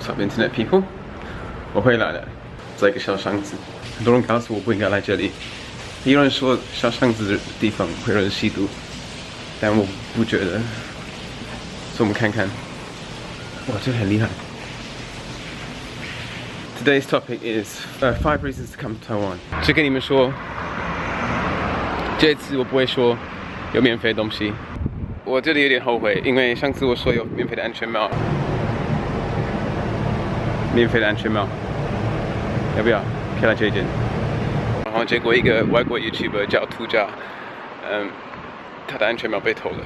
What's up, internet people？ 我回来了，在一个小巷子，很多人告诉我不应该来这里，也有人说小巷子的地方会让人吸毒，但我不觉得。所以我们看看，哇，这很厉害。Today's topic is 5 reasons to come to Taiwan。就跟你们说，这次我不会说有免费的东西。我这里有点后悔，因为上次我说有免费的安全帽，免费的安全帽，要不要？可以来这一件。然后结果一个外国 YouTuber 叫涂家，他的安全帽被偷了。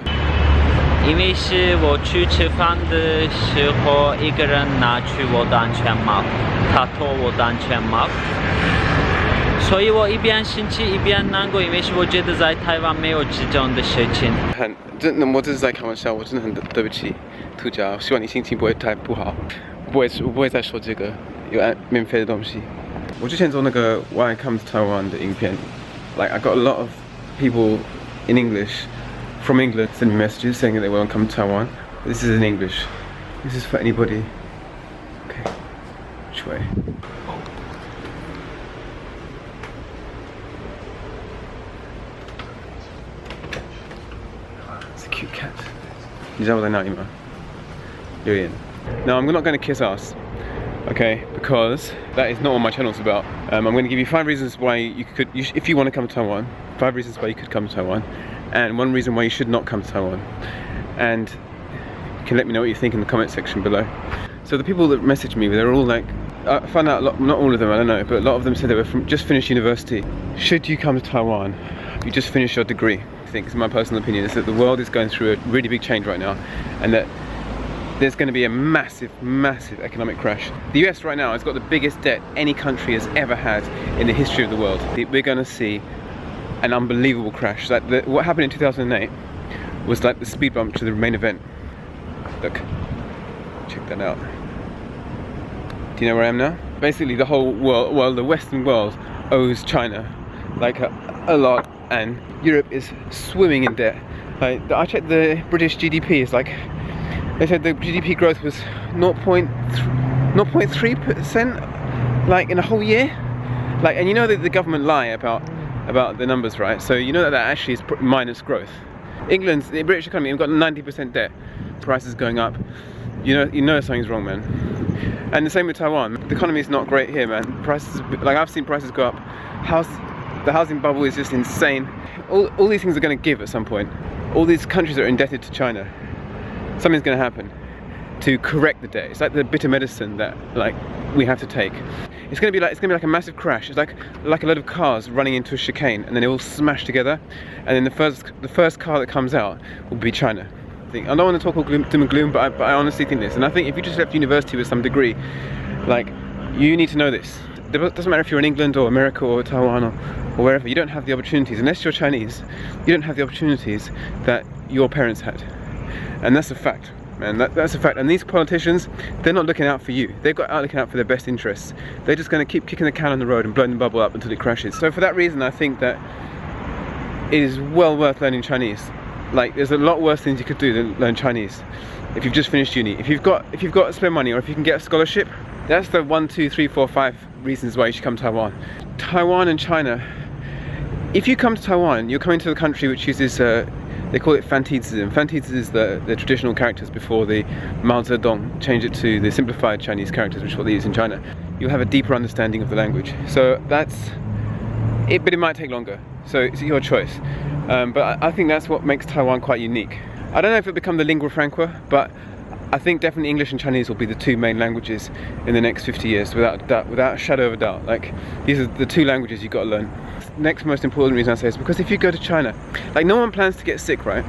因为是我去吃饭的时候，一个人拿去我的安全帽，他偷我的安全帽，所以我一边生气一边难过，因为是我觉得在台湾没有这种的事情。我这是在开玩笑，我真的很对不起涂家，希望你心情不会太不好。我不会再说这个有免费的东西。我之前做那个 Why I Come to Taiwan 的影片 ，like I got a lot of people in English from England sending me messages saying that they want to come to Taiwan. This is in English. This is for anybody. Okay, which way? It's a cute cat. 你知道我在哪里吗？留言。Now I'm not going to kiss ass, okay? Because that is not what my channel's about. I'm going to give you 5 reasons why if you want to come to Taiwan, 5 reasons why you could come to Taiwan, and 1 reason why you should not come to Taiwan. And you can let me know what you think in the comment section below. So the people that messaged me, they're all like, I found out not all of them, I don't know, but a lot of them said they were just finished university. Should you come to Taiwan? You just finished your degree. I think, it's my personal opinion, is that the world is going through a really big change right now, and that there's going to be a massive economic crash. The US right now has got the biggest debt any country has ever had in the history of the world. We're going to see an unbelievable crash. Like what happened in 2008 was like the speed bump to the main event. Look, check that out. Do you know where I am now? Basically the whole world, well, the Western world owes China like a lot, and Europe is swimming in debt. Like I checked the British GDP is like, they said the GDP growth was 0.3% like in a whole year. Like, and you know that the government lie about the numbers, right? So you know that actually is minus growth. England's, the British economy, we've got 90% debt. Prices going up. You know something's wrong, man. And the same with Taiwan. The economy is not great here, man. Prices, like I've seen prices go up. The housing bubble is just insane. All these things are going to give at some point. All these countries are indebted to China. Something's going to happen to correct the debt. It's like the bitter medicine that like we have to take. It's going to be like a massive crash. It's like a load of cars running into a chicane, and then they all smash together, and then the first car that comes out will be China. I don't want to talk all doom and gloom, but I honestly think this, and I think if you just left university with some degree, like, you need to know this. It doesn't matter if you're in England or America or Taiwan or wherever. You don't have the opportunities unless you're Chinese. You don't have the opportunities that your parents had. And that's a fact, man. That's a fact. And these politicians, they're not looking out for you. They've got out looking out for their best interests. They're just going to keep kicking the can on the road and blowing the bubble up until it crashes. So for that reason, I think that it is well worth learning Chinese. Like, there's a lot worse things you could do than learn Chinese if you've just finished uni. If you've got spare money, or if you can get a scholarship, that's the 1, 2, 3, 4, 5 reasons why you should come to Taiwan. Taiwan and China. If you come to Taiwan, you're coming to a country which uses they call it Fantizi. Fantizi is the traditional characters before the Mao Zedong changed it to the simplified Chinese characters, which is what they use in China. You'll have a deeper understanding of the language. So that's it, but it might take longer. So it's your choice. But I think that's what makes Taiwan quite unique. I don't know if it'll become the lingua franca, but I think definitely English and Chinese will be the 2 main languages in the next 50 years, without a shadow of a doubt. Like, these are the 2 languages you've got to learn. Next most important reason I say is because if you go to China, like, no one plans to get sick, right?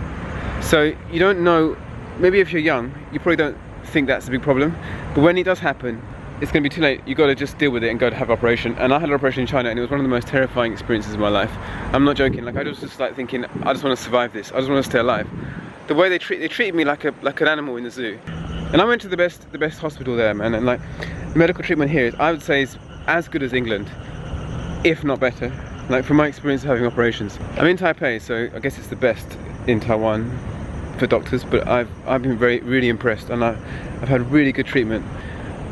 So you don't know, maybe if you're young, you probably don't think that's a big problem, but when it does happen, it's going to be too late. You've got to just deal with it and go to have an operation. And I had an operation in China, and it was one of the most terrifying experiences of my life. I'm not joking. Like, I was just like thinking, I just want to survive this. I just want to stay alive. The way they treated me like an animal in the zoo. And I went to the best hospital there, man. And like, the medical treatment here is, I would say, is as good as England, if not better. Like, from my experience of having operations. I'm in Taipei, so I guess it's the best in Taiwan for doctors. But I've been really impressed, and I've had really good treatment.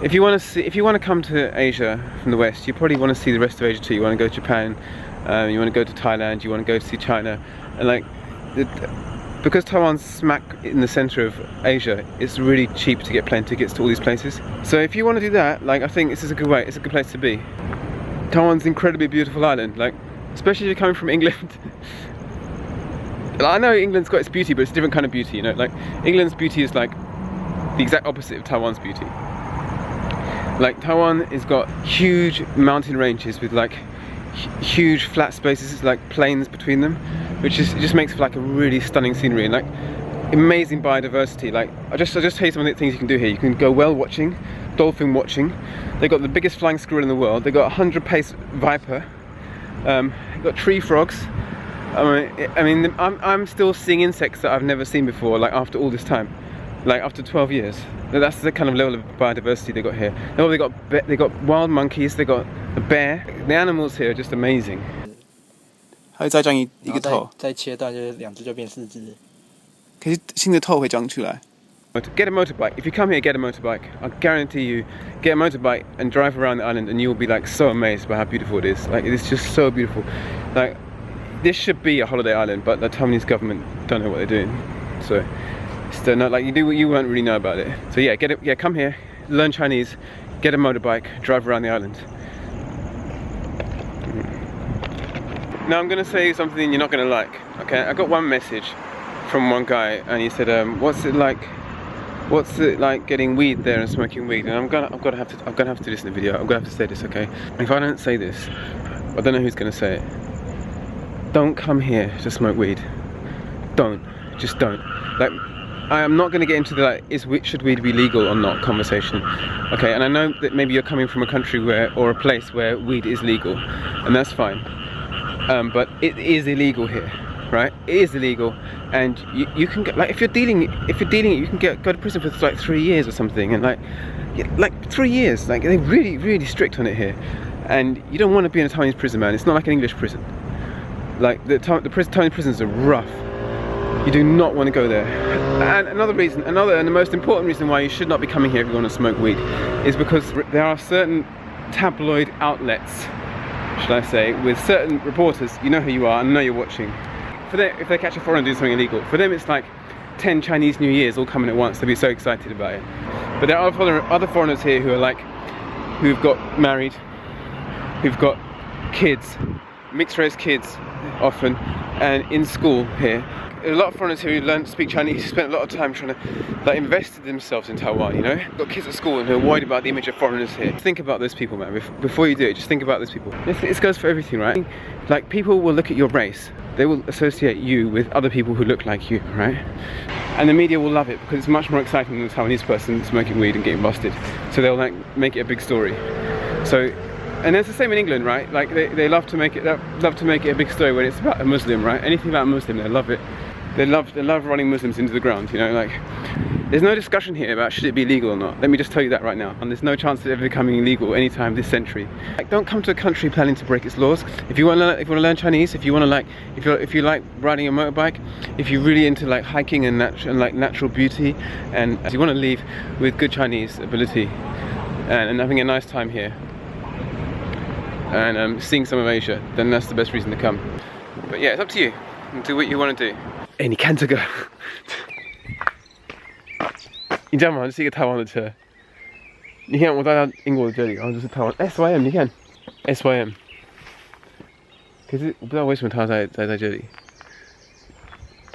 if you want to come to Asia from the West, you probably want to see the rest of Asia too. You want to go to Japan, you want to go to Thailand, you want to go to see China, and like, because Taiwan's smack in the center of Asia, it's really cheap to get plane tickets to all these places. So if you want to do that, like, I think this is a good way. It's a good place to be. Taiwan's an incredibly beautiful island, like, especially if you're coming from England. I know England's got its beauty, but it's a different kind of beauty, you know. Like, England's beauty is like the exact opposite of Taiwan's beauty. Like, Taiwan has got huge mountain ranges with like huge flat spaces, like plains between them, which is, it just makes for like a really stunning scenery and like amazing biodiversity. Like, I'll just tell you some of the things you can do here. You can go whale watching, dolphin watching. They've got the biggest flying squirrel in the world. They've got a 100-pace viper. They've got tree frogs. I mean, I'm still seeing insects that I've never seen before, like after all this time, like after 12 years. That's the kind of level of biodiversity they got here. Oh, they got wild monkeys, they got a bear. The animals here are just amazing. 还有再长一个头，再切断就是2只就变4只。可是新的头会长出来。Get a motorbike. If you come here, get a motorbike. I guarantee you, get a motorbike and drive around the island, and you'll be like so amazed by how beautiful it is. Like, it's just so beautiful. Like, this should be a holiday island, but the Taiwanese government don't know what they're doing. So, still not like you won't really know about it. So yeah, come here, learn Chinese, get a motorbike, drive around the island. Now I'm gonna say something you're not gonna like. Okay, I got one message from one guy, and he said, "What's it like? What's it like getting weed there and smoking weed?" And I'm gonna have to do this in the video. I'm gonna have to say this, okay? If I don't say this, I don't know who's gonna say it. Don't come here to smoke weed. Just don't. Like, I am not going to get into the like, should weed be legal or not conversation. Okay, and I know that maybe you're coming from a country or a place where weed is legal, and that's fine. But it is illegal here, right? It is illegal, and you can get, like, if you're dealing it, you can go to prison for like 3 years or something, and like 3 years. Like, they're really, really strict on it here, and you don't want to be in a Taiwanese prison, man. It's not like an English prison. Like, the Taiwanese prisons are rough. You do not want to go there. And another and the most important reason why you should not be coming here if you want to smoke weed is because there are certain tabloid outlets, should I say, with certain reporters, you know who you are and know you're watching. For them, if they catch a foreigner doing something illegal, for them it's like 10 Chinese New Years all coming at once. They'll be so excited about it. But there are other foreigners here who are like, who've got married, who've got kids, mixed race kids often, and in school here. A lot of foreigners here who learn to speak Chinese spent a lot of time trying to like invest themselves in Taiwan, you know? Got kids at school and who are worried about the image of foreigners here. Think about those people, man. Before you do it, just think about those people. This goes for everything, right? Like, people will look at your race. They will associate you with other people who look like you, right? And the media will love it because it's much more exciting than a Taiwanese person smoking weed and getting busted. So they'll like make it a big story. So, and it's the same in England, right? Like, they love to make it a big story when it's about a Muslim, right? Anything about a Muslim, they love it. They love running Muslims into the ground, you know, like, there's no discussion here about should it be legal or not. Let me just tell you that right now. And there's no chance of it ever becoming illegal anytime this century. Like, don't come to a country planning to break its laws. If you want to learn Chinese, if you want to like, if you like riding a motorbike, if you're really into like hiking and natural beauty, and if you want to leave with good Chinese ability and having a nice time here and seeing some of Asia, then that's the best reason to come. But yeah, it's up to you. Do what you want to do. 哎，你看这个，你知道吗？这是一个台湾的车。你看，我到英国的这里，然后就是台湾 SYM， 你看 SYM。可是我不知道为什么它在这里。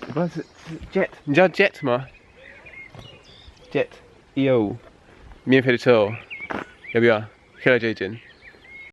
我不知道是 Jet， 你知道 Jet 吗 ？Jet， 有免费的车哦，要不要？可以来这一间。